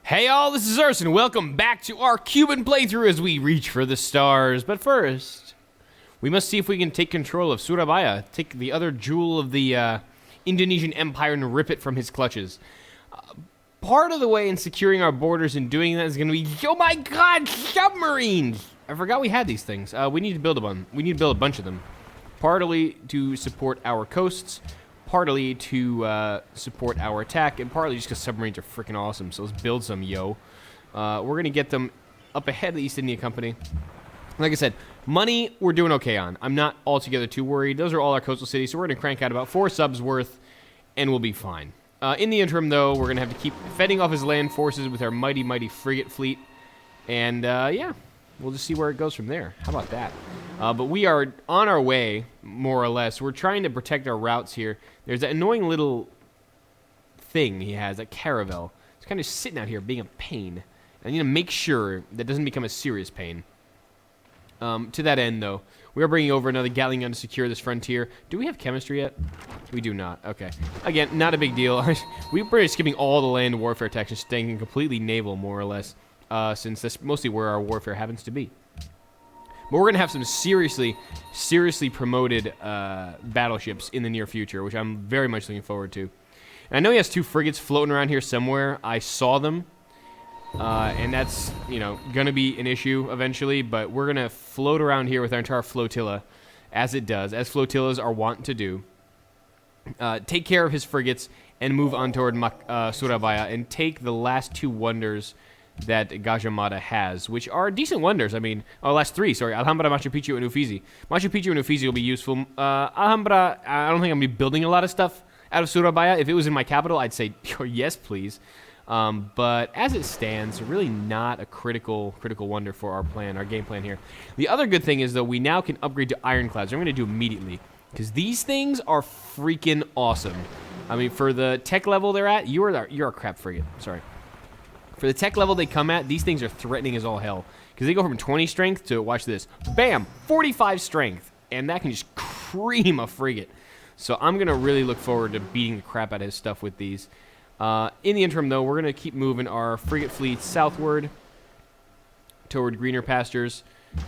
Hey all, this is Urson. Welcome back to our Cuban playthrough as we reach for the stars. But first, we must see if we can take control of Surabaya, take the other jewel of the Indonesian Empire and rip it from his clutches. Part of the way in securing our borders and doing that is going to be, oh my god, submarines! I forgot we had these things. We need to build one. We need to build a bunch of them. Partly to support our coasts, partly to support our attack, and partly just because submarines are freaking awesome. So let's build some, yo. We're going to get them up ahead of the East India Company. Like I said, money we're doing okay on. I'm not altogether too worried. Those are all our coastal cities, so we're going to crank out about 4 subs worth, and we'll be fine. In the interim, though, we're going to have to keep fending off his land forces with our mighty, mighty frigate fleet. And, yeah, we'll just see where it goes from there. How about that? But we are on our way, more or less. We're trying to protect our routes here. There's that annoying little thing he has, that caravel. It's kind of sitting out here being a pain. I need to make sure that doesn't become a serious pain. To that end, though, we are bringing over another Gatling gun to secure this frontier. Do we have chemistry yet? We do not. Okay. Again, not a big deal. We're skipping all the land warfare tech and staying completely naval, more or less, since that's mostly where our warfare happens to be. But we're going to have some seriously promoted battleships in the near future, which I'm very much looking forward to. And I know he has 2 frigates floating around here somewhere. I saw them. And that's, you know, going to be an issue eventually, but we're going to float around here with our entire flotilla, as it does, as flotillas are wont to do. Take care of his frigates and move on toward Surabaya and take the last 2 wonders that Gajah Mada has, which are decent wonders. I mean, last 3, sorry, Alhambra, Machu Picchu, and Uffizi. Machu Picchu and Uffizi will be useful. Alhambra, I don't think I'm going to be building a lot of stuff out of Surabaya. If it was in my capital, I'd say, yes, please. But as it stands, really not a critical wonder for our plan, our game plan here. The other good thing is, though, we now can upgrade to ironclads. I'm going to do immediately, because these things are freaking awesome. I mean, for the tech level they're at, you're a crap frigate. Sorry. For the tech level they come at, these things are threatening as all hell, because they go from 20 strength to, watch this, bam, 45 strength, and that can just cream a frigate. So I'm going to really look forward to beating the crap out of his stuff with these. In the interim, though, we're going to keep moving our frigate fleet southward toward greener pastures,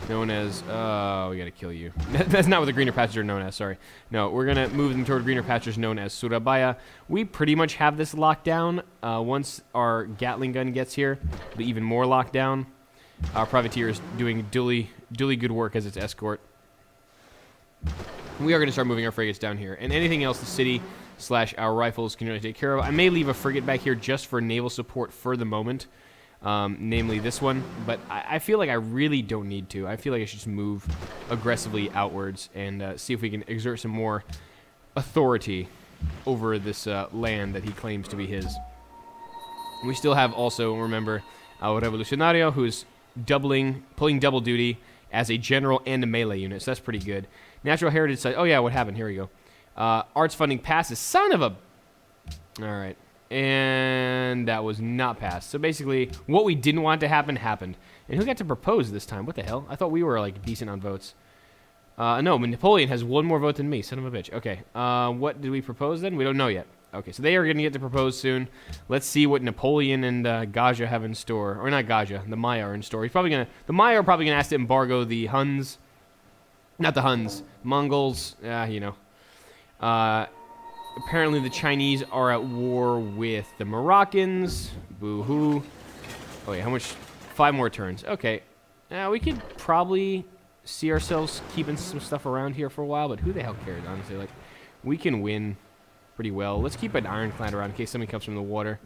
known as, we got to kill you. That's not what the greener pastures are known as, sorry. No, we're going to move them toward greener pastures known as Surabaya. We pretty much have this locked down. Once our Gatling gun gets here, it'll be even more locked down. Our privateer is doing duly good work as its escort. We are going to start moving our frigates down here. And anything else the city / our rifles can really take care of. I may leave a frigate back here just for naval support for the moment, namely this one, but I feel like I really don't need to. I feel like I should just move aggressively outwards and see if we can exert some more authority over this land that he claims to be his. We still have also, remember, our Revolucionario, who's pulling double duty as a general and a melee unit, so that's pretty good. Natural Heritage Site, oh yeah, what happened? Here we go. Arts funding passes. Son of a... Alright. And that was not passed. So basically, what we didn't want to happen, happened. And who got to propose this time? What the hell? I thought we were, like, decent on votes. No, Napoleon has 1 more vote than me. Son of a bitch. Okay. What did we propose then? We don't know yet. Okay, so they are going to get to propose soon. Let's see what Napoleon and Gajah have in store. Or not Gajah. The Maya are in store. The Maya are probably going to ask to embargo the Huns. Not the Huns. Mongols. You know. Apparently the Chinese are at war with the Moroccans. Boo-hoo. Oh yeah, how much? 5 more turns. Okay. Now we could probably see ourselves keeping some stuff around here for a while, but who the hell cares, honestly? Like, we can win pretty well. Let's keep an ironclad around in case something comes from the water.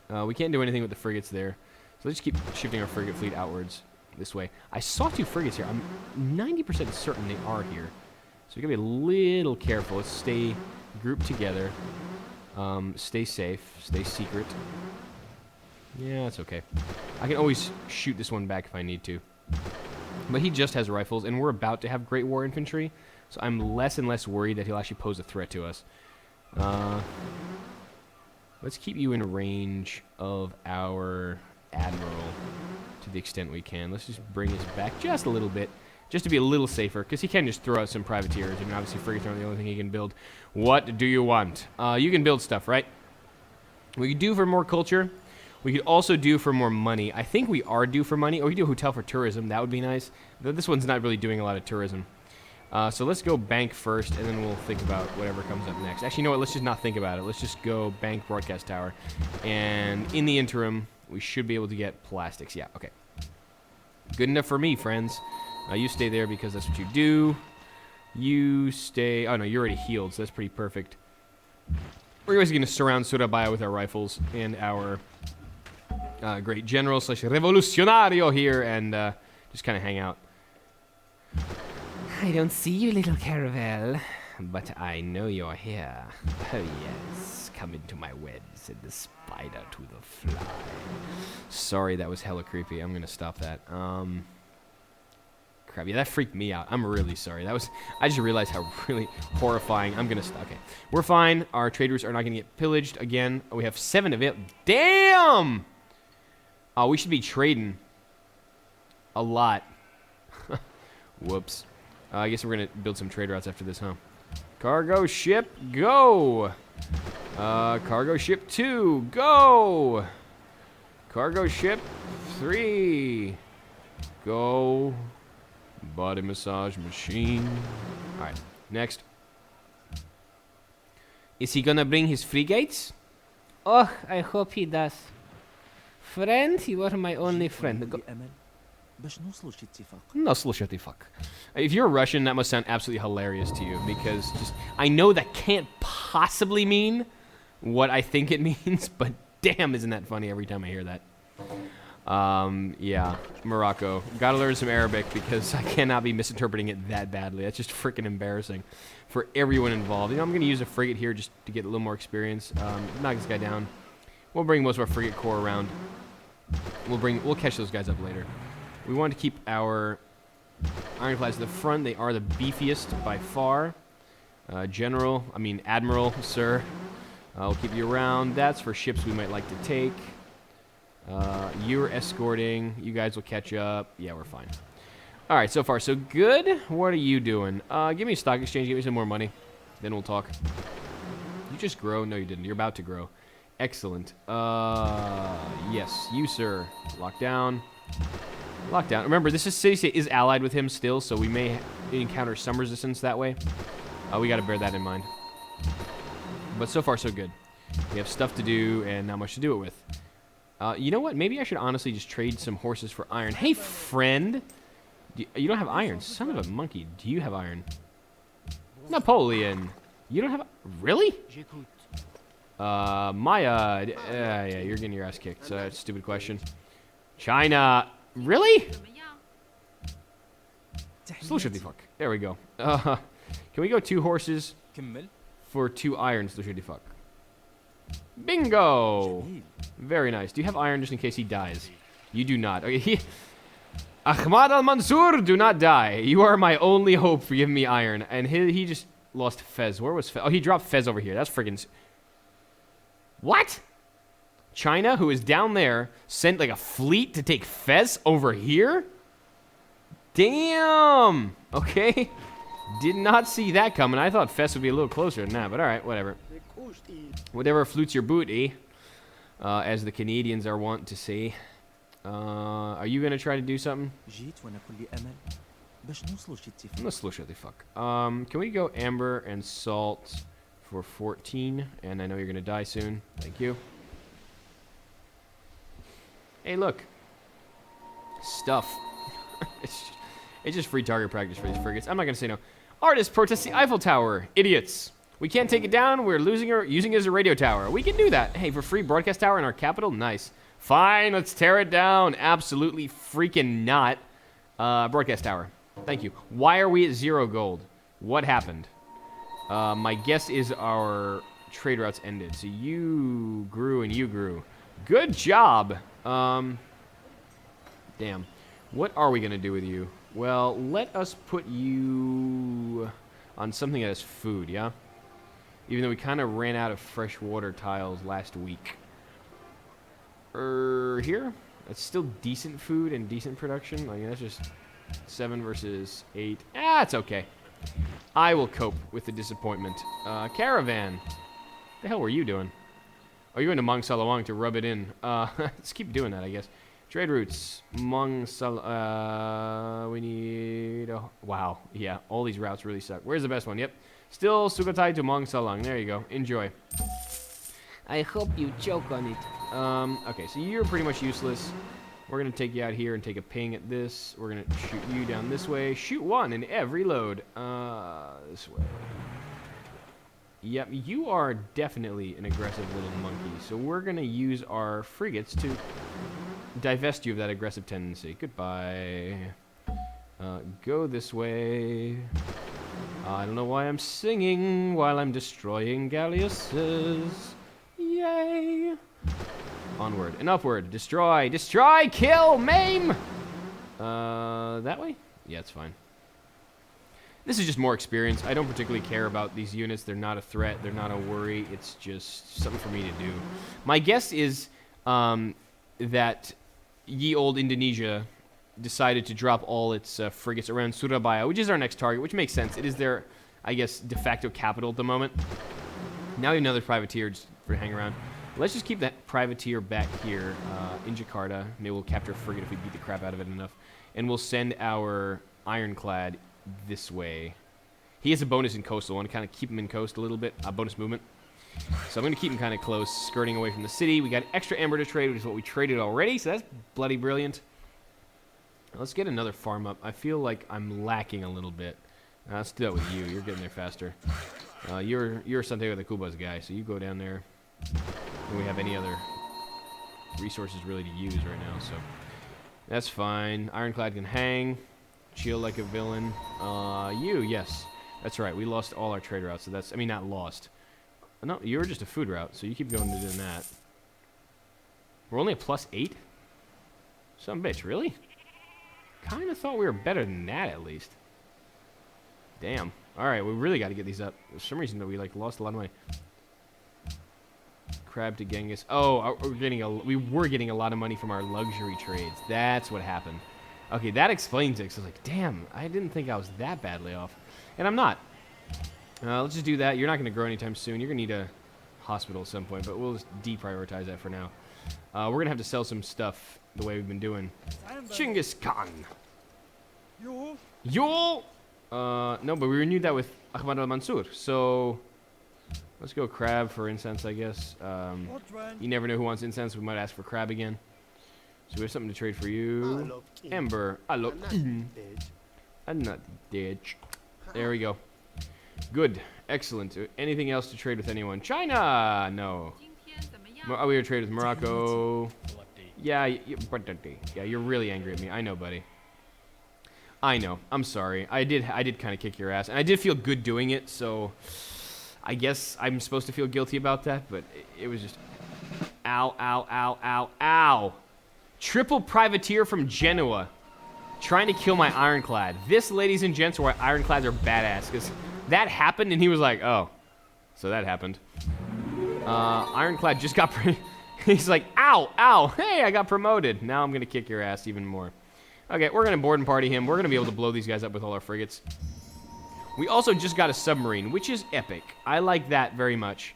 We can't do anything with the frigates there. So let's just keep shifting our frigate fleet outwards this way. I saw 2 frigates here. I'm 90% certain they are here. So we gotta be a little careful. Let's stay grouped together. Stay safe. Stay secret. Yeah, that's okay. I can always shoot this one back if I need to. But he just has rifles, and we're about to have Great War Infantry, so I'm less and less worried that he'll actually pose a threat to us. Let's keep you in range of our Admiral to the extent we can. Let's just bring us back just a little bit. Just to be a little safer, because he can just throw out some privateers, and obviously frigates aren't the only thing he can build. What do you want? You can build stuff, right? We could do for more culture. We could also do for more money. I think we are due for money. Or we could do a hotel for tourism. That would be nice. This one's not really doing a lot of tourism. So let's go bank first, and then we'll think about whatever comes up next. Actually, you know what? Let's just not think about it. Let's just go bank broadcast tower. And in the interim, we should be able to get plastics. Yeah, okay. Good enough for me, friends. You stay there because that's what you do. You stay... Oh, no, you're already healed, so that's pretty perfect. We're always going to surround Surabaya with our rifles and our great general / revolucionario here and just kind of hang out. I don't see you, little caravel, but I know you're here. Oh, yes. Come into my web, said the spider to the fly. Sorry, that was hella creepy. I'm going to stop that. Crap, yeah, that freaked me out. I'm really sorry. That was... I just realized how really horrifying. I'm going to stop. Okay. We're fine. Our traders are not going to get pillaged again. We have 7 of it. Damn! Oh, we should be trading a lot. Whoops. I guess we're going to build some trade routes after this, huh? Cargo ship, go! Cargo ship 2, go! Cargo ship 3, go! Body massage machine. Alright, next. Is he gonna bring his frigates? Oh, I hope he does. Friend, you are my only friend. Go. No, fuck. If you're Russian, that must sound absolutely hilarious to you because just I know that can't possibly mean what I think it means, but damn, isn't that funny every time I hear that? Yeah, Morocco. Gotta learn some Arabic because I cannot be misinterpreting it that badly. That's just freaking embarrassing for everyone involved. You know, I'm gonna use a frigate here just to get a little more experience. Knock this guy down. We'll bring most of our frigate corps around. We'll catch those guys up later. We want to keep our ironclads at the front. They are the beefiest by far. Admiral, sir. We'll keep you around. That's for ships we might like to take. You're escorting. You guys will catch up. Yeah, we're fine. All right, so far so good. What are you doing? Give me a stock exchange. Give me some more money. Then we'll talk. You just grow? No, you didn't. You're about to grow. Excellent. Yes, you, sir. Lock down. Lockdown. Remember, this city state is allied with him still, so we may encounter some resistance that way. We got to bear that in mind. But so far, so good. We have stuff to do and not much to do it with. You know what? Maybe I should honestly just trade some horses for iron. Hey, friend! You don't have iron. Son of a monkey. Do you have iron? Napoleon. You don't have... Really? Maya. Yeah, you're getting your ass kicked. So that's a stupid question. China. Really? Slushity fuck. There we go. Can we go 2 horses for 2 iron? Slushity fuck. Bingo! Very nice. Do you have iron just in case he dies? You do not. Okay. Ahmad al-Mansur, do not die. You are my only hope for giving me iron. And he just lost Fez. Where was Fez? Oh, he dropped Fez over here. That's friggin'... What? China, who is down there, sent like a fleet to take Fez over here? Damn! Okay. Did not see that coming. I thought Fez would be a little closer than that, but alright, whatever. Whatever floats your boot, eh? As the Canadians are wont to say. Are you gonna try to do something? Fuck. Can we go amber and salt for 14? And I know you're gonna die soon. Thank you. Hey, look. Stuff. It's just free target practice for these frigates. I'm not going to say no. Artists protest the Eiffel Tower. Idiots. We can't take it down. We're using it as a radio tower. We can do that. Hey, for free broadcast tower in our capital? Nice. Fine, let's tear it down. Absolutely freaking not. Broadcast tower. Thank you. Why are we at 0 gold? What happened? My guess is our trade routes ended. So you grew and you grew. Good job. Damn. What are we going to do with you? Well, let us put you on something that has food, yeah? Even though we kind of ran out of freshwater tiles last week. Here? That's still decent food and decent production. Like, that's just 7 versus 8. Ah, it's okay. I will cope with the disappointment. Caravan. The hell were you doing? Oh, you went to Mang Salawang to rub it in. Let's keep doing that, I guess. Trade routes. Mang Sal... we need... Oh, wow. Yeah, all these routes really suck. Where's the best one? Yep. Still Sukhothai to Mang Salang. There you go. Enjoy. I hope you choke on it. Okay, so you're pretty much useless. We're going to take you out here and take a ping at this. We're going to shoot you down this way. Shoot one in every load. This way. Yep, you are definitely an aggressive little monkey. So we're going to use our frigates to divest you of that aggressive tendency. Goodbye. Go this way. I don't know why I'm singing while I'm destroying galleasses. Yay! Onward and upward. Destroy, destroy, kill, maim! That way? Yeah, it's fine. This is just more experience. I don't particularly care about these units. They're not a threat. They're not a worry. It's just something for me to do. My guess is that ye old Indonesia decided to drop all its frigates around Surabaya, which is our next target, which makes sense. It is their, I guess, de facto capital at the moment. Now we have another privateer just for hang around. Let's just keep that privateer back here in Jakarta. Maybe we'll capture a frigate if we beat the crap out of it enough. And we'll send our ironclad this way. He has a bonus in coastal. I want to kind of keep him in coast a little bit. Bonus movement. So I'm going to keep him kind of close, skirting away from the city. We got extra amber to trade, which is what we traded already. So that's bloody brilliant. Let's get another farm up. I feel like I'm lacking a little bit. Let's do that with you. You're getting there faster. You're Santiago de Cuba's guy, so you go down there. Don't we have any other resources really to use right now, so that's fine. Ironclad can hang. Chill like a villain. Yes. That's right. We lost all our trade routes, so that's... I mean, not lost. No, you're just a food route, so you keep going to doing that. We're only a +8? Some bitch, really? Kind of thought we were better than that, at least. Damn. Alright, we really got to get these up. For some reason, though, we, like, lost a lot of money. Crab to Genghis. Oh, we were getting a lot of money from our luxury trades. That's what happened. Okay, that explains it. So I was like, damn, I didn't think I was that badly off. And I'm not. Let's just do that. You're not going to grow anytime soon. You're going to need a hospital at some point, but we'll just deprioritize that for now. We're going to have to sell some stuff the way we've been doing. Genghis Khan. Yule? No, but we renewed that with Ahmad al-Mansur. So let's go crab for incense, I guess. You never know who wants incense. We might ask for crab again. So we have something to trade for you. Amber. Another ditch. There we go. Good. Excellent. Anything else to trade with anyone? China! No. Oh, we were trade with Morocco. Yeah, you're really angry at me. I know, buddy. I know. I'm sorry. I did kind of kick your ass. And I did feel good doing it, so I guess I'm supposed to feel guilty about that, but it was just... Ow, ow, ow, ow, ow! Triple privateer from Genoa. Trying to kill my ironclad. This, ladies and gents, why ironclads are badass. Because that happened, and he was like, oh. So that happened. Ironclad just got... He's like, ow, ow, hey, I got promoted. Now I'm going to kick your ass even more. Okay, we're going to board and party him. We're going to be able to blow these guys up with all our frigates. We also just got a submarine, which is epic. I like that very much.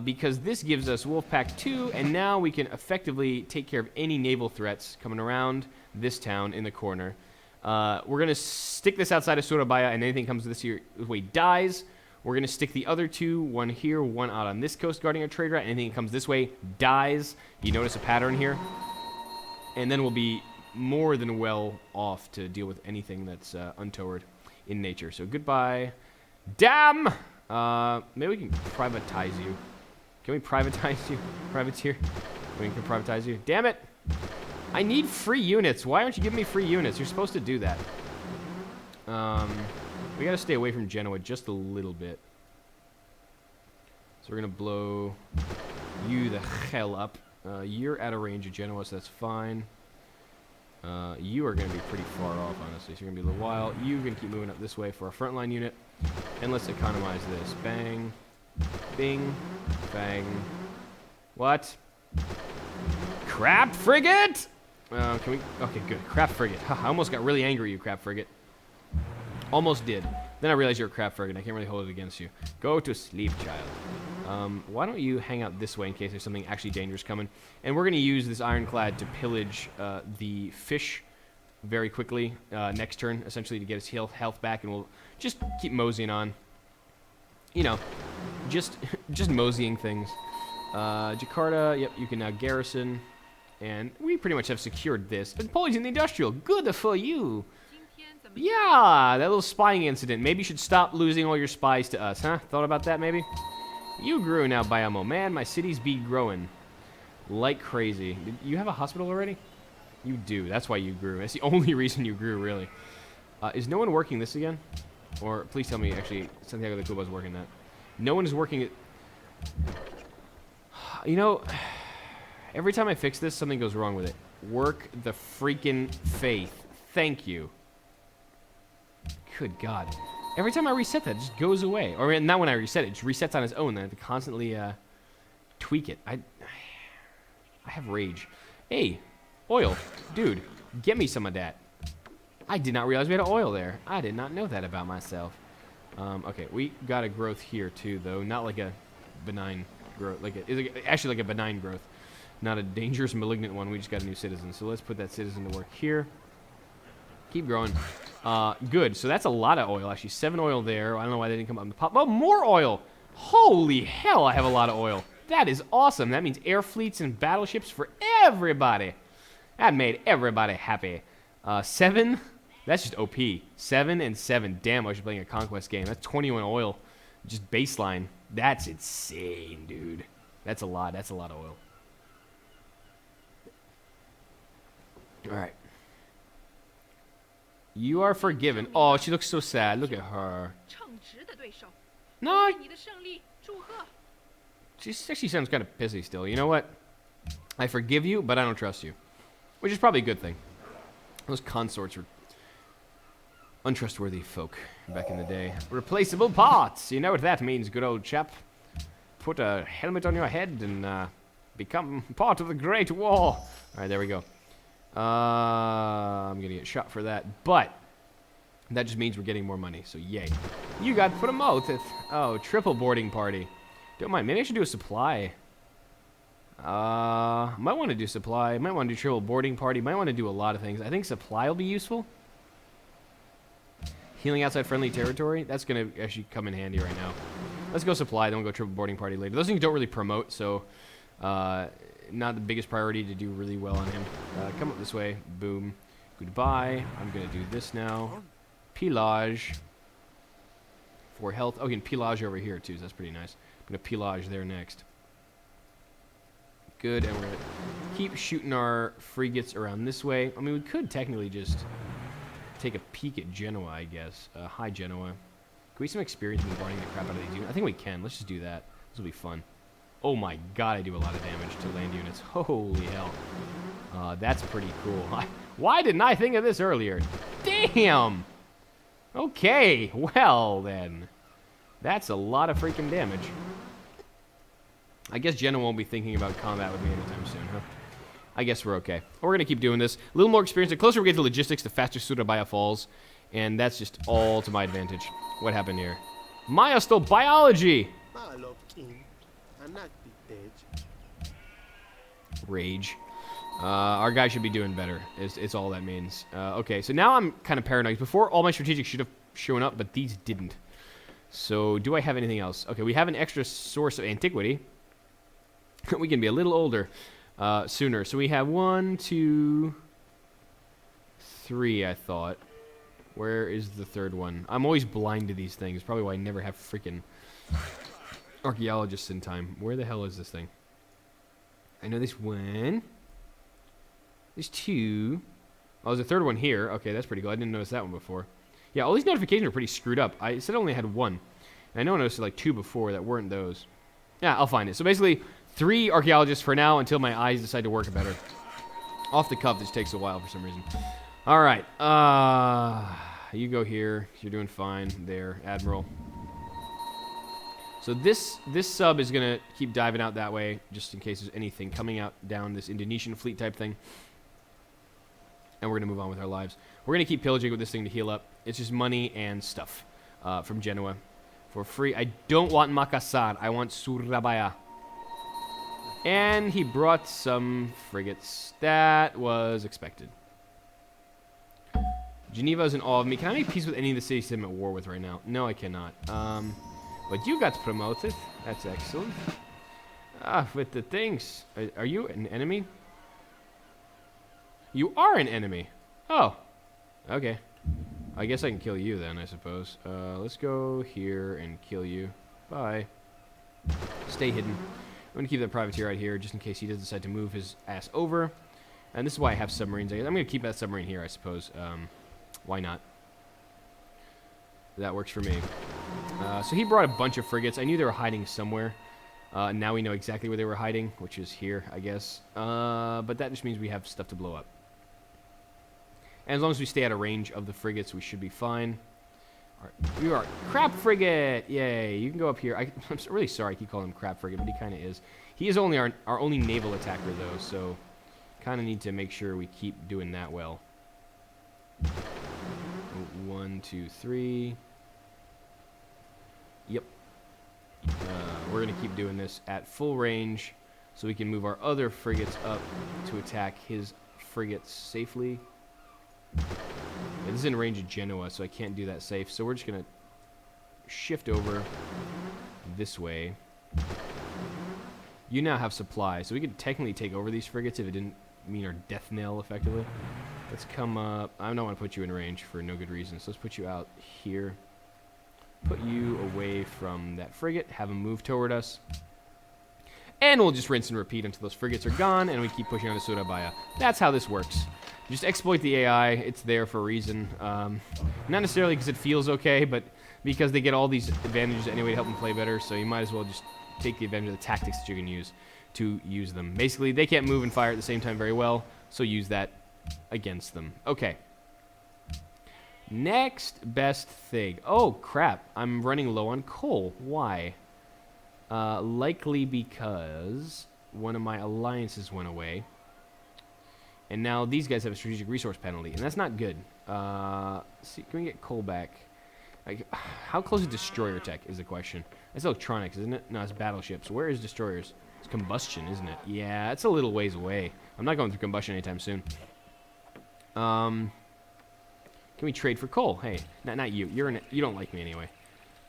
Because this gives us Wolfpack 2, and now we can effectively take care of any naval threats coming around this town in the corner. We're going to stick this outside of Surabaya, and anything comes this way dies. We're going to stick the other two, one here, one out on this coast guarding our trade route. Anything that comes this way dies. You notice a pattern here? And then we'll be more than well off to deal with anything that's untoward in nature. So goodbye. Damn! Maybe we can privatize you. Can we privatize you? Privateer? We can privatize you. Damn it! I need free units. Why aren't you giving me free units? You're supposed to do that. We gotta stay away from Genoa just a little bit. So we're gonna blow you the hell up. You're out of range of Genoa, so that's fine. You are gonna be pretty far off, honestly. So you're gonna be a little while. You're gonna keep moving up this way for our frontline unit. And let's economize this. Bang. Bing. Bang. What? Crab frigate? Can we... Okay, good. Crab frigate. I almost got really angry at you, crab frigate. Almost did. Then I realized you're a crab frigate. I can't really hold it against you. Go to sleep, child. Why don't you hang out this way in case there's something actually dangerous coming? And we're going to use this ironclad to pillage the fish very quickly next turn, essentially to get his health back, and we'll just keep moseying on. You know, just moseying things. Jakarta, yep, you can now garrison. And we pretty much have secured this. But Polish in the industrial, good for you. Yeah, that little spying incident. Maybe you should stop losing all your spies to us, huh? Thought about that, maybe? You grew now, Bayamo. Man, my cities be growing like crazy. Did you have a hospital already? You do. That's why you grew. That's the only reason you grew, really. Is no one working this again? Or please tell me, actually, Santiago de Cuba is working that. No one is working it. You know, every time I fix this, something goes wrong with it. Work the freaking faith. Thank you. Good God. Every time I reset that, it just goes away. Or not when I reset it, it just resets on its own. Then I have to constantly tweak it. I have rage. Hey, oil. Dude, get me some of that. I did not realize we had oil there. I did not know that about myself. Okay, we got a growth here too, though. Not like a benign growth. Actually like a benign growth. Not a dangerous, malignant one. We just got a new citizen. So let's put that citizen to work here. Keep growing. Good. So that's a lot of oil, actually. 7 oil there. I don't know why they didn't come up in the pop. Oh, more oil. Holy hell, I have a lot of oil. That is awesome. That means air fleets and battleships for everybody. That made everybody happy. 7. That's just OP. 7 and 7. Damn, I should be playing a conquest game. That's 21 oil. Just baseline. That's insane, dude. That's a lot. That's a lot of oil. All right. You are forgiven. Oh, she looks so sad. Look at her. No. She actually sounds kind of pissy still. You know what? I forgive you, but I don't trust you. Which is probably a good thing. Those consorts were untrustworthy folk back in the day. Replaceable parts. You know what that means, good old chap. Put a helmet on your head and become part of the Great War. All right, there we go. I'm gonna get shot for that, but that just means we're getting more money, so yay. You got promoted. Oh, triple boarding party. Don't mind. Maybe I should do a supply. Might want to do supply. Might want to do triple boarding party. Might want to do a lot of things. I think supply will be useful. Healing outside friendly territory. That's gonna actually come in handy right now. Let's go supply, then we'll go triple boarding party later. Those things don't really promote, so not the biggest priority to do really well on him. Come up this way. Boom. Goodbye. I'm going to do this now. Pillage. For health. Oh, you can pillage over here, too, so that's pretty nice. I'm going to pillage there next. Good, and we're going to keep shooting our frigates around this way. I mean, we could technically just take a peek at Genoa, I guess. Hi, Genoa. Can we get some experience bombarding the crap out of these units? I think we can. Let's just do that. This will be fun. Oh my god, I do a lot of damage to land units. Holy hell. That's pretty cool. Why didn't I think of this earlier? Damn! Okay, well then. That's a lot of freaking damage. I guess Jenna won't be thinking about combat with me anytime soon, huh? I guess we're okay. We're going to keep doing this. A little more experience. The closer we get to logistics, the faster Surabaya falls. And that's just all to my advantage. What happened here? Maya stole biology! Rage. Our guy should be doing better. It's all that means. Okay, so now I'm kind of paranoid. Before, all my strategics should have shown up, but these didn't. So, do I have anything else? Okay, we have an extra source of antiquity. We can be a little older sooner. So we have 1, 2, 3, I thought. Where is the third one? I'm always blind to these things. Probably why I never have freaking archaeologists in time. Where the hell is this thing? I know this one. There's 2. Oh, there's a third one here. Okay, that's pretty cool. I didn't notice that one before. Yeah, all these notifications are pretty screwed up. I said I only had 1. And I know I noticed like 2 before that weren't those. Yeah, I'll find it. So basically, 3 archaeologists for now until my eyes decide to work better. Off the cuff, this takes a while for some reason. All right. You go here. You're doing fine there, Admiral. So this sub is going to keep diving out that way, just in case there's anything coming out down this Indonesian fleet type thing. And we're going to move on with our lives. We're going to keep pillaging with this thing to heal up. It's just money and stuff from Genoa. For free. I don't want Makassar. I want Surabaya. And he brought some frigates. That was expected. Geneva is in awe of me. Can I make peace with any of the cities I'm at war with right now? No, I cannot. But you got promoted. That's excellent. With the things. Are you an enemy? You are an enemy. Oh. Okay. I guess I can kill you then, I suppose. Let's go here and kill you. Bye. Stay hidden. I'm going to keep that privateer right here just in case he does decide to move his ass over. And this is why I have submarines. I'm going to keep that submarine here, I suppose. Why not? That works for me. So he brought a bunch of frigates. I knew they were hiding somewhere. Now we know exactly where they were hiding, which is here, I guess. But that just means we have stuff to blow up. And as long as we stay out of range of the frigates, we should be fine. All right, we are crab frigate. Yay! You can go up here. I'm really sorry I keep calling him crab frigate, but he kind of is. He is only our only naval attacker, though, so kind of need to make sure we keep doing that well. 1, 2, 3. Yep. We're going to keep doing this at full range so we can move our other frigates up to attack his frigates safely. Yeah, this is in range of Genoa, so I can't do that safe. So we're just going to shift over this way. You now have supply, so we could technically take over these frigates if it didn't mean our death knell, effectively. Let's come up. I don't want to put you in range for no good reason, so let's put you out here. Put you away from that frigate. Have them move toward us. And we'll just rinse and repeat until those frigates are gone, and we keep pushing on to Surabaya. That's how this works. Just exploit the AI. It's there for a reason. Not necessarily because it feels okay, but because they get all these advantages anyway to help them play better, so you might as well just take the advantage of the tactics that you can use to use them. Basically, they can't move and fire at the same time very well, so use that against them. Okay. Next best thing. Oh, crap. I'm running low on coal. Why? Likely because one of my alliances went away. And now these guys have a strategic resource penalty, and that's not good. See, can we get coal back? Like, how close is destroyer tech is the question. It's electronics, isn't it? No, it's battleships. Where is destroyers? It's combustion, isn't it? Yeah, it's a little ways away. I'm not going through combustion anytime soon. Can we trade for coal? Hey, not you. You don't like me anyway.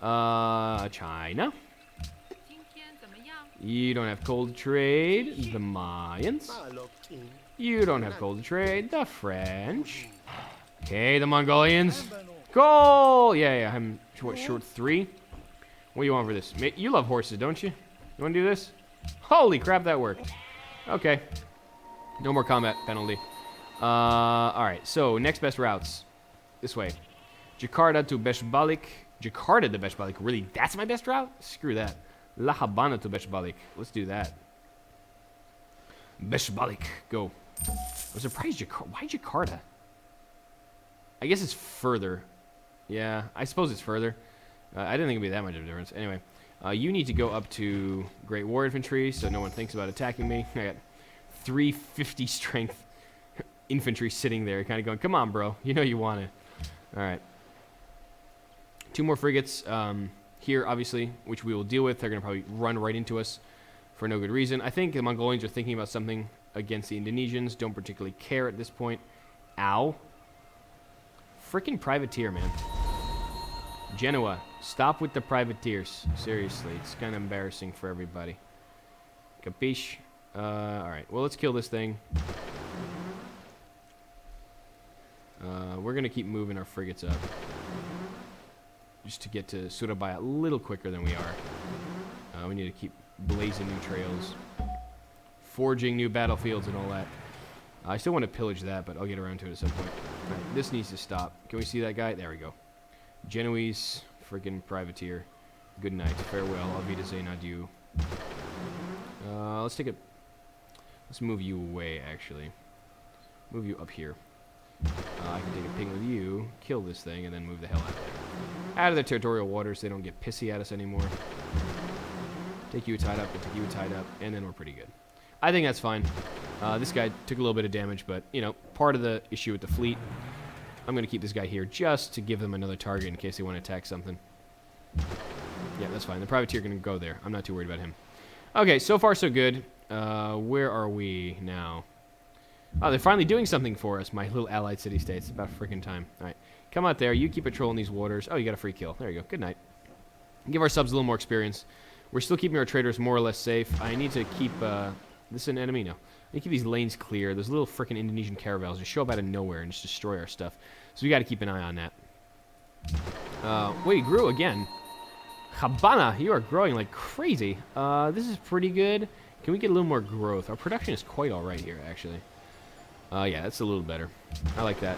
China. You don't have coal to trade. The Mayans. You don't have coal to trade. The French. Okay, the Mongolians. Coal! Yeah, I'm short 3. What do you want for this? You love horses, don't you? You want to do this? Holy crap, that worked. Okay. No more combat penalty. Alright, so next best routes. This way. Jakarta to Beshbalik. Jakarta to Beshbalik. Really? That's my best route? Screw that. La Habana to Beshbalik. Let's do that. Beshbalik. Go. I'm surprised Jakarta. Why Jakarta? I guess it's further. Yeah, I suppose it's further. I didn't think it'd be that much of a difference. Anyway, you need to go up to Great War Infantry so no one thinks about attacking me. I got 350 strength infantry sitting there kind of going, come on, bro. You know you want it. All right. 2 more frigates here, obviously, which we will deal with. They're going to probably run right into us for no good reason. I think the Mongolians are thinking about something against the Indonesians. Don't particularly care at this point. Ow. Frickin' privateer, man. Genoa, stop with the privateers. Seriously, it's kind of embarrassing for everybody. Capiche? Alright, well, let's kill this thing. We're going to keep moving our frigates up. Just to get to Surabaya a little quicker than we are. We need to keep blazing new trails. Forging new battlefields and all that. I still want to pillage that, but I'll get around to it at some point. All right, this needs to stop. Can we see that guy? There we go. Genoese, friggin' privateer. Good night. Farewell. Auf Wiedersehen. Adieu. Let's move you away, actually. Move you up here. I can take a ping with you, kill this thing, and then move the hell out of there. Out of the territorial waters, so they don't get pissy at us anymore. Take you tied up, and take you tied up, and then we're pretty good. I think that's fine. This guy took a little bit of damage, but, you know, part of the issue with the fleet. I'm going to keep this guy here just to give them another target in case they want to attack something. Yeah, that's fine. The privateer can go there. I'm not too worried about him. Okay, so far so good. Where are we now? Oh, they're finally doing something for us, my little allied city-states. About freaking time. All right, come out there. You keep patrolling these waters. Oh, you got a free kill. There you go. Good night. Give our subs a little more experience. We're still keeping our traders more or less safe. I need to keep... this is an enemy? No. I need to keep these lanes clear. Those little freaking Indonesian caravels just show up out of nowhere and just destroy our stuff. So we got to keep an eye on that. Wait, you grew again. Habana, you are growing like crazy. This is pretty good. Can we get a little more growth? Our production is quite all right here, actually. Yeah, that's a little better. I like that.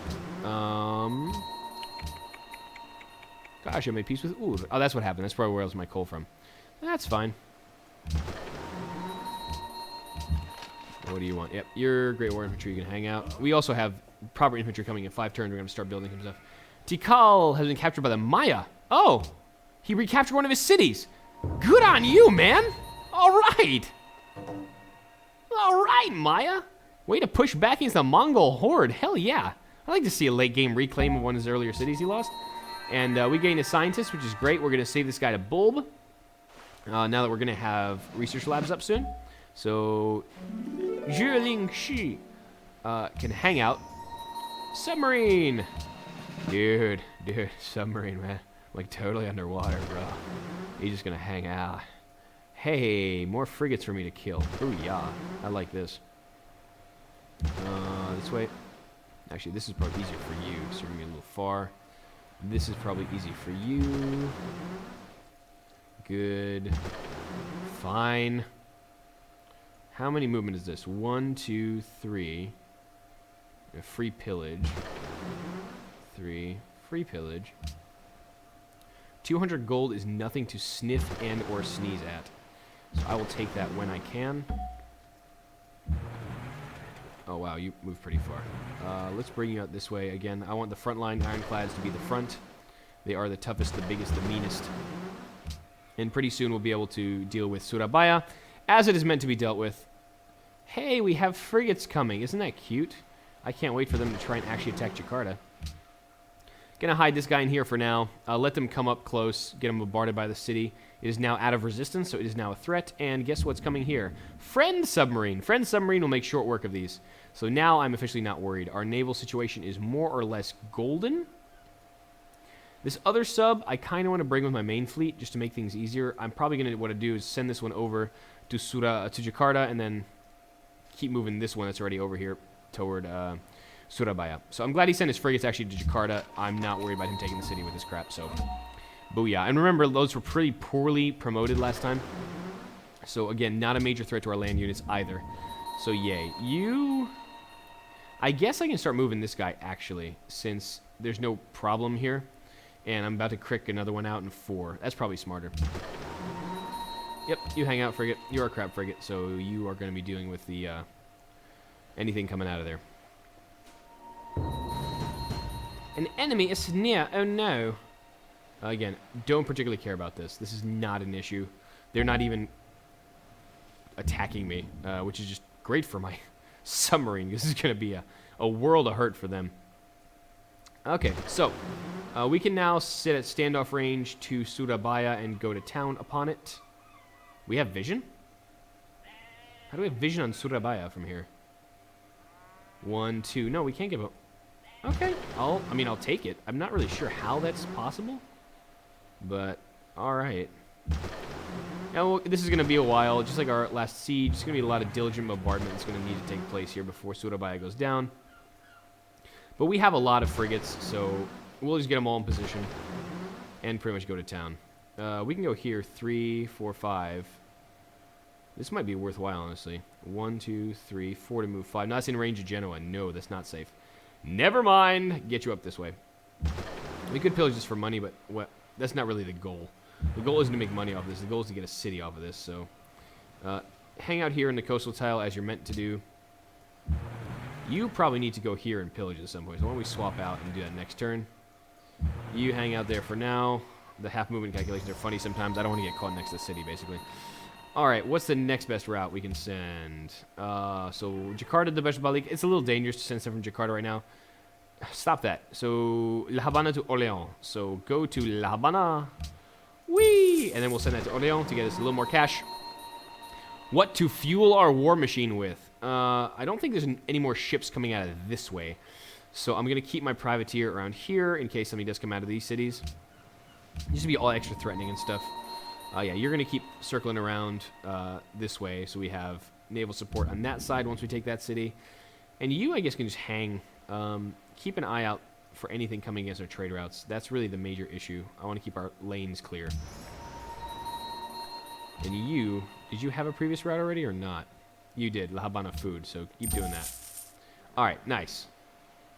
Gosh, I made peace with... Ooh, oh, that's what happened. That's probably where else my coal from. That's fine. What do you want? Yep, you're Great War Infantry. You can hang out. We also have proper infantry coming in 5 turns. We're going to start building some stuff. Tikal has been captured by the Maya. Oh, he recaptured one of his cities. Good on you, man. All right. All right, Maya. Way to push back against the Mongol horde. Hell yeah. I'd like to see a late-game reclaim of one of his earlier cities he lost. And we gained a scientist, which is great. We're going to save this guy to Bulb. Now that we're going to have research labs up soon. So, Zhiling Shi can hang out. Submarine! Dude, submarine, man. Like, totally underwater, bro. He's just going to hang out. Hey, more frigates for me to kill. Ooh, yeah. I like this. This way. Actually, this is probably easier for you, so you're going to be a little far. This is probably easy for you. Good. Fine. How many movement is this? 1, 2, 3. A free pillage. 3. Free pillage. 200 gold is nothing to sniff and or sneeze at. So I will take that when I can. Oh, wow, you moved pretty far. Let's bring you out this way again. I want the front line ironclads to be the front. They are the toughest, the biggest, the meanest. And pretty soon we'll be able to deal with Surabaya as it is meant to be dealt with. Hey, we have frigates coming. Isn't that cute? I can't wait for them to try and actually attack Jakarta. Gonna hide this guy in here for now. Let them come up close, get them bombarded by the city. It is now out of resistance, so it is now a threat. And guess what's coming here? Friend Submarine. Friend Submarine will make short work of these. So now I'm officially not worried. Our naval situation is more or less golden. This other sub, I kind of want to bring with my main fleet just to make things easier. I'm probably going to want to do is send this one over to Jakarta and then keep moving this one that's already over here toward Surabaya. So I'm glad he sent his frigates actually to Jakarta. I'm not worried about him taking the city with his crap, so booyah. And remember, those were pretty poorly promoted last time. So again, not a major threat to our land units either. So yay. You... I guess I can start moving this guy, actually, since there's no problem here. And I'm about to crick another one out in 4. That's probably smarter. Yep, you hang out, frigate. You're a crab frigate, so you are going to be dealing with the anything coming out of there. An enemy is near. Oh, no. Again, don't particularly care about this. This is not an issue. They're not even attacking me, which is just great for my submarine. This is going to be a world of hurt for them. Okay, so we can now sit at standoff range to Surabaya and go to town upon it. We have vision? How do we have vision on Surabaya from here? 1, 2. No, we can't give up. Okay, I'll take it. I'm not really sure how that's possible, but all right. Now, this is going to be a while, just like our last siege. It's going to be a lot of diligent bombardment that's going to need to take place here before Surabaya goes down. But we have a lot of frigates, so we'll just get them all in position and pretty much go to town. We can go here, 3, 4, 5. This might be worthwhile, honestly. 1, 2, 3, 4 to move 5. Not in range of Genoa. No, that's not safe. Never mind. Get you up this way. We could pillage this for money, but that's not really the goal. The goal isn't to make money off this. The goal is to get a city off of this. So hang out here in the coastal tile as you're meant to do. You probably need to go here and pillage at some point. So why don't we swap out and do that next turn? You hang out there for now. The half movement calculations are funny sometimes. I don't want to get caught next to the city, basically. All right, what's the next best route we can send? So Jakarta to Balik. It's a little dangerous to send stuff from Jakarta right now. Stop that. So La Habana to Orleans. So go to La Habana. Whee! Whee! And then we'll send that to Orleans to get us a little more cash. What to fuel our war machine with? I don't think there's any more ships coming out of this way. So I'm going to keep my privateer around here in case something does come out of these cities. Used to be all extra threatening and stuff. Yeah, you're going to keep circling around this way, so we have naval support on that side once we take that city. And you, I guess, can just hang. Keep an eye out for anything coming against our trade routes. That's really the major issue. I want to keep our lanes clear. And you, did you have a previous route already or not? You did, La Habana food, so keep doing that. All right, nice.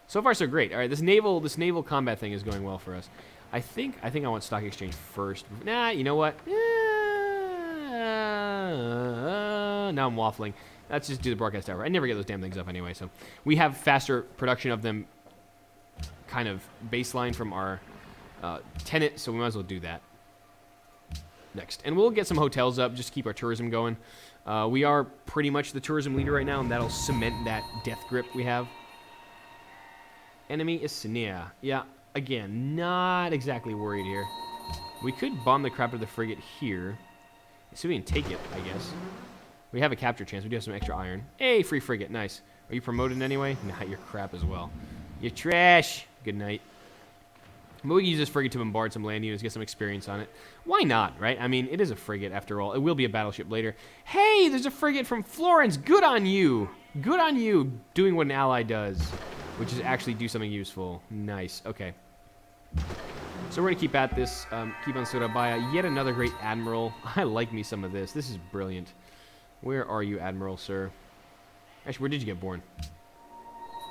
So far, so great. All right, this naval combat thing is going well for us. I think I want stock exchange first. Nah, you know what? Now I'm waffling. Let's just do the broadcast tower. I never get those damn things up anyway, so we have faster production of them kind of baseline from our tenant, so we might as well do that next. And we'll get some hotels up just to keep our tourism going. We are pretty much the tourism leader right now, and that'll cement that death grip we have. Enemy is near. Yeah, again, not exactly worried here. We could bomb the crap out of the frigate here. See if we can take it, I guess. We have a capture chance. We do have some extra iron. Hey, free frigate. Nice. Are you promoted in any way? Nah, you're crap as well. You're trash. Good night. But we can use this frigate to bombard some land units, get some experience on it. Why not, right? I mean, it is a frigate after all. It will be a battleship later. Hey, there's a frigate from Florence. Good on you. Good on you doing what an ally does, which is actually do something useful. Nice. Okay. So we're going to keep at this. Keep on Surabaya. Yet another great admiral. I like me some of this. This is brilliant. Where are you, Admiral, sir? Actually, where did you get born?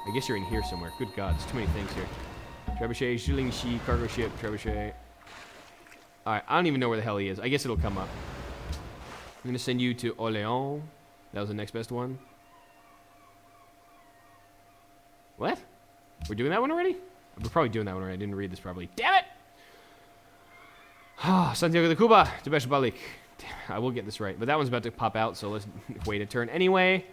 I guess you're in here somewhere. Good God, there's too many things here. Trebuchet, Zhilingxi, cargo ship, Trebuchet. Alright, I don't even know where the hell he is. I guess it'll come up. I'm going to send you to Orleans. That was the next best one. What? We're doing that one already? We're probably doing that one already. I didn't read this properly. Damn it! Santiago de Cuba, Debesh Balik. I will get this right, but that one's about to pop out, so let's wait a turn anyway.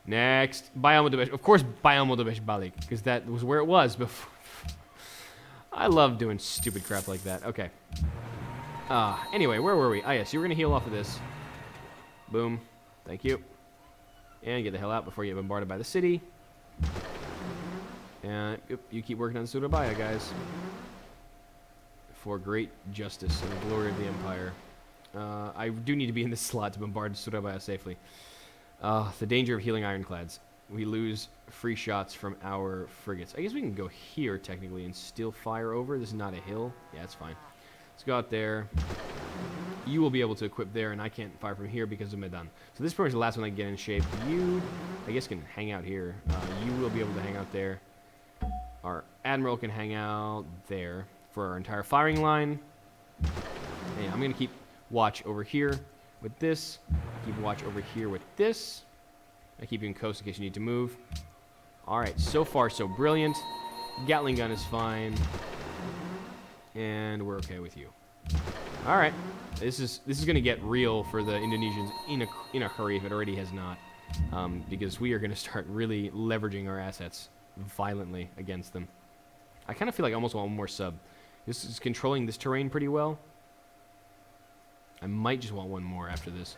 Next, Bayamo de Besh. Of course, Bayamo de Besh Balik, because that was where it was before. I love doing stupid crap like that. Okay. Anyway, where were we? Ah, yes, you were going to heal off of this. Boom. Thank you. And get the hell out before you get bombarded by the city. And you keep working on Surabaya, guys. For great justice and the glory of the Empire. I do need to be in this slot to bombard Surabaya safely. The danger of healing ironclads. We lose free shots from our frigates. I guess we can go here, technically, and still fire over. This is not a hill. Yeah, it's fine. Let's go out there. You will be able to equip there, and I can't fire from here because of Medan. So this is pretty much the last one I can get in shape. You, I guess, can hang out here. You will be able to hang out there. Our Admiral can hang out there for our entire firing line. And I'm going to keep watch over here with this. Keep watch over here with this. I keep you in coast in case you need to move. Alright, so far so brilliant. Gatling gun is fine. And we're okay with you. Alright. This is going to get real for the Indonesians in a hurry if it already has not. Because we are going to start really leveraging our assets violently against them. I kind of feel like I almost want one more sub. This is controlling this terrain pretty well. I might just want one more after this.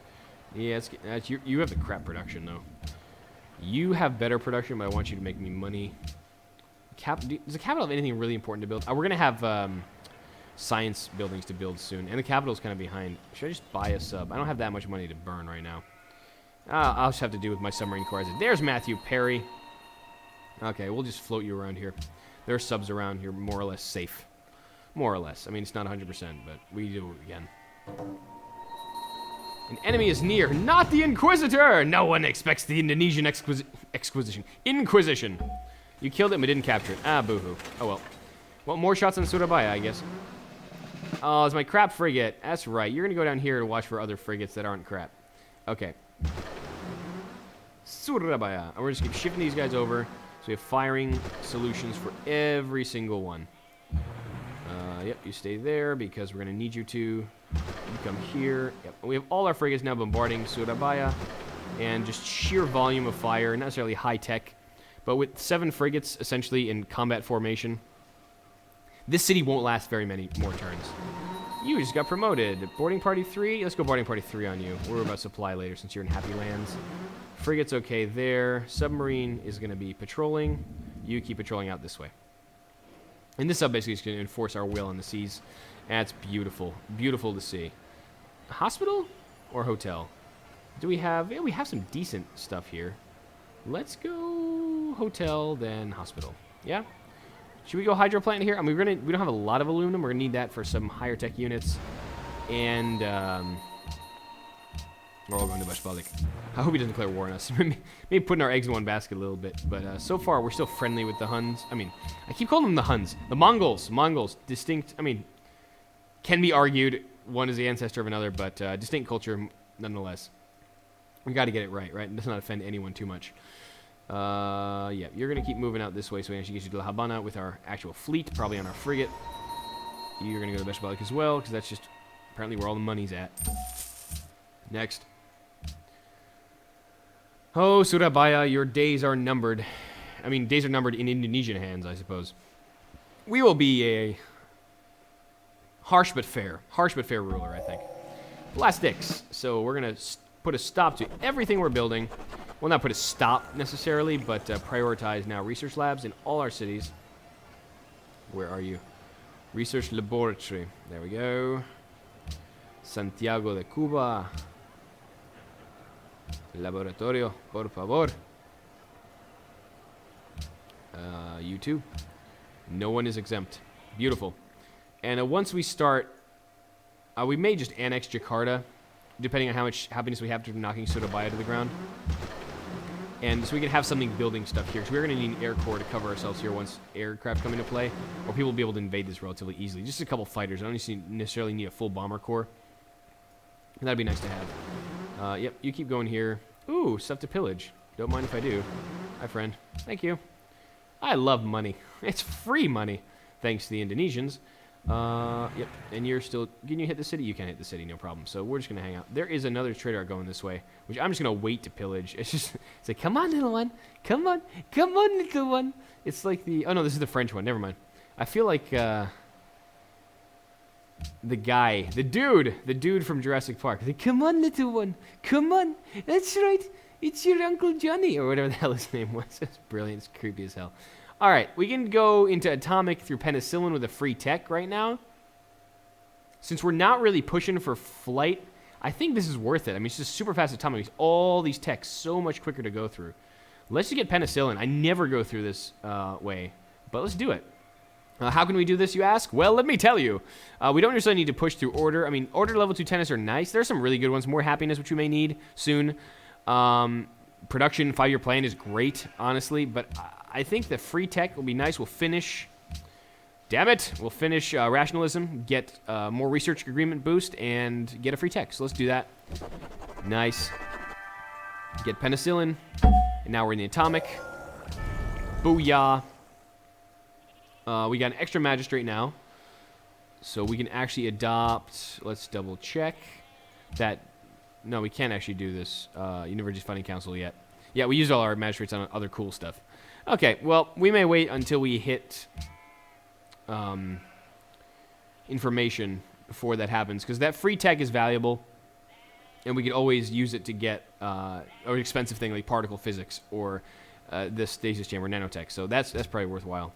Yeah, you have the crap production, though. You have better production, but I want you to make me money. Does the capital have anything really important to build? We're going to have science buildings to build soon, and the capital's kind of behind. Should I just buy a sub? I don't have that much money to burn right now. I'll just have to do with my submarine corps. There's Matthew Perry. Okay, we'll just float you around here. There are subs around here more or less safe. More or less. I mean, it's not 100%, but we do it again. An enemy is near, not the Inquisitor! No one expects the Indonesian Inquisition. You killed it, but didn't capture it. Ah, boo-hoo. Oh, well. Well, more shots on Surabaya, I guess. Oh, it's my crap frigate. That's right. You're going to go down here to watch for other frigates that aren't crap. Okay. Surabaya. And we're just going to keep shifting these guys over. So we have firing solutions for every single one. Yep, you stay there because we're going to need you to. You come here. Yep. We have all our frigates now bombarding Surabaya. And just sheer volume of fire, not necessarily high-tech. But with 7 frigates essentially in combat formation, this city won't last very many more turns. You just got promoted. Boarding party 3. Let's go boarding party 3 on you. We're about supply later since you're in Happy Lands. Frigate's okay there. Submarine is going to be patrolling. You keep patrolling out this way. And this sub basically is going to enforce our will on the seas. That's beautiful. Beautiful to see. Hospital or hotel? Do we have... Yeah, we have some decent stuff here. Let's go hotel, then hospital. Yeah? Should we go hydroplant here? I mean, we don't have a lot of aluminum. We're going to need that for some higher tech units. And, we're all going to Bashbalik. I hope he doesn't declare war on us. Maybe putting our eggs in one basket a little bit. But so far, we're still friendly with the Huns. I mean, I keep calling them the Huns. The Mongols. Mongols. Distinct, I mean, can be argued. One is the ancestor of another, but distinct culture nonetheless. We got to get it right, right? Let's not offend anyone too much. Yeah, you're going to keep moving out this way, so we actually get you to La Habana with our actual fleet, probably on our frigate. You're going to go to Beshbalik as well, because that's just apparently where all the money's at. Next. Oh, Surabaya, your days are numbered. I mean, days are numbered in Indonesian hands, I suppose. We will be a harsh but fair ruler, I think. Last dicks. So we're going to put a stop to everything we're building. Well, not put a stop necessarily, but prioritize now research labs in all our cities. Where are you? Research laboratory. There we go. Santiago de Cuba. Laboratorio, por favor. You too. No one is exempt. Beautiful. And once we start, we may just annex Jakarta, depending on how much happiness we have to knocking Surabaya to the ground. And so we can have something building stuff here, because we're going to need an air corps to cover ourselves here once aircraft come into play, or people will be able to invade this relatively easily. Just a couple fighters. I don't necessarily need a full bomber corps. That'd be nice to have. Yep, you keep going here. Ooh, stuff to pillage. Don't mind if I do. Hi, friend. Thank you. I love money. It's free money, thanks to the Indonesians. Yep, and you're still... Can you hit the city? You can hit the city, no problem. So we're just going to hang out. There is another trader going this way, which I'm just going to wait to pillage. It's just... It's like, come on, little one. Come on. Come on, little one. It's like the... Oh, no, this is the French one. Never mind. I feel like, the guy, the dude from Jurassic Park. He's like, come on, little one. Come on. That's right. It's your Uncle Johnny, or whatever the hell his name was. It's brilliant. It's creepy as hell. All right, we can go into atomic through penicillin with a free tech right now. Since we're not really pushing for flight, I think this is worth it. I mean, it's just super fast atomic. All these techs so much quicker to go through. Let's just get penicillin. I never go through this way, but let's do it. How can we do this, you ask? Well, let me tell you. We don't necessarily need to push through order. I mean, order level 2 tennis are nice. There's some really good ones. More happiness, which we may need soon. Production 5-year plan is great, honestly, but I think the free tech will be nice. We'll finish... Damn it! We'll finish rationalism, get more research agreement boost, and get a free tech. So let's do that. Nice. Get penicillin. And now we're in the atomic. Booyah. We got an extra magistrate now. So we can actually adopt... Let's double check. That... No, we can't actually do this. University Funding Council yet. Yeah, we used all our magistrates on other cool stuff. Okay, well, we may wait until we hit... information before that happens, because that free tech is valuable, and we could always use it to get an expensive thing like particle physics or this stasis chamber nanotech. So that's probably worthwhile.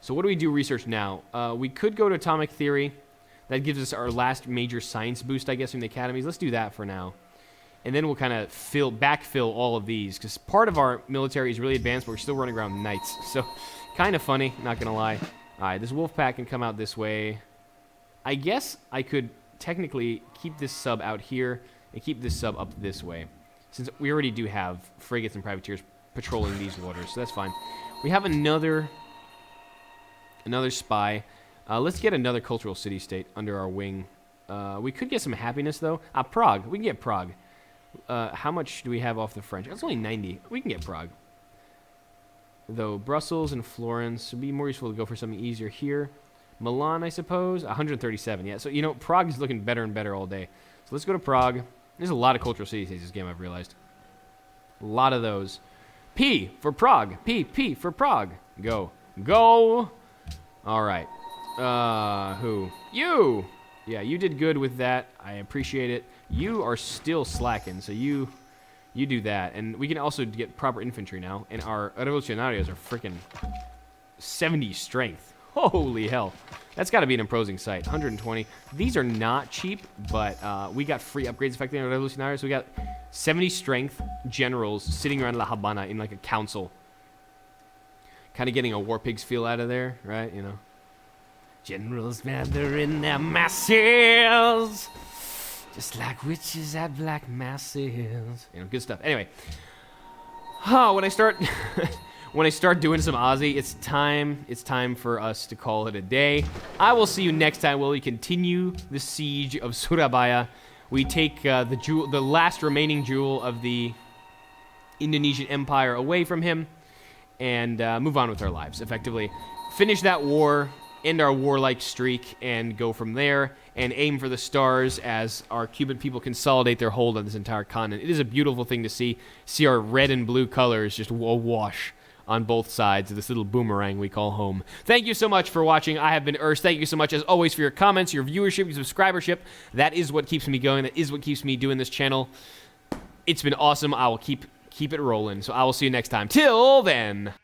So what do we do research now? We could go to atomic theory. That gives us our last major science boost, I guess, from the academies. Let's do that for now. And then we'll kind of backfill all of these, because part of our military is really advanced, but we're still running around knights. So kind of funny, not going to lie. All right, this wolf pack can come out this way. I guess I could technically keep this sub out here and keep this sub up this way, since we already do have frigates and privateers patrolling these waters, so that's fine. We have another spy. Let's get another cultural city-state under our wing. We could get some happiness, though. Prague. We can get Prague. How much do we have off the French? That's only 90. We can get Prague. Though Brussels and Florence would be more useful to go for something easier here. Milan, I suppose. 137. Yeah, so, you know, Prague is looking better and better all day. So let's go to Prague. There's a lot of cultural city-states this game, I've realized. A lot of those. P for Prague. P for Prague. Go. Go! All right. Who? You! Yeah, you did good with that. I appreciate it. You are still slacking, so you do that. And we can also get proper infantry now. And our revolucionarios are freaking 70 strength. Holy hell. That's got to be an imposing sight. 120. These are not cheap, but we got free upgrades effectively on revolucionarios. So we got 70 strength generals sitting around La Habana in like a council. Kind of getting a War Pigs feel out of there, right? You know. Generals gather in their masses, just like witches at black masses. You know, good stuff. Anyway, when I start doing some Aussie, it's time for us to call it a day. I will see you next time while we continue the siege of Surabaya. We take the last remaining jewel of the Indonesian Empire away from him, and move on with our lives. Effectively, finish that war. End our warlike streak and go from there and aim for the stars as our Cuban people consolidate their hold on this entire continent. It is a beautiful thing to see our red and blue colors just awash on both sides of this little boomerang we call home. Thank you so much for watching. I have been Urs. Thank you so much, as always, for your comments, your viewership, your subscribership. That is what keeps me going. That is what keeps me doing this channel. It's been awesome. I will keep it rolling. So I will see you next time. Till then.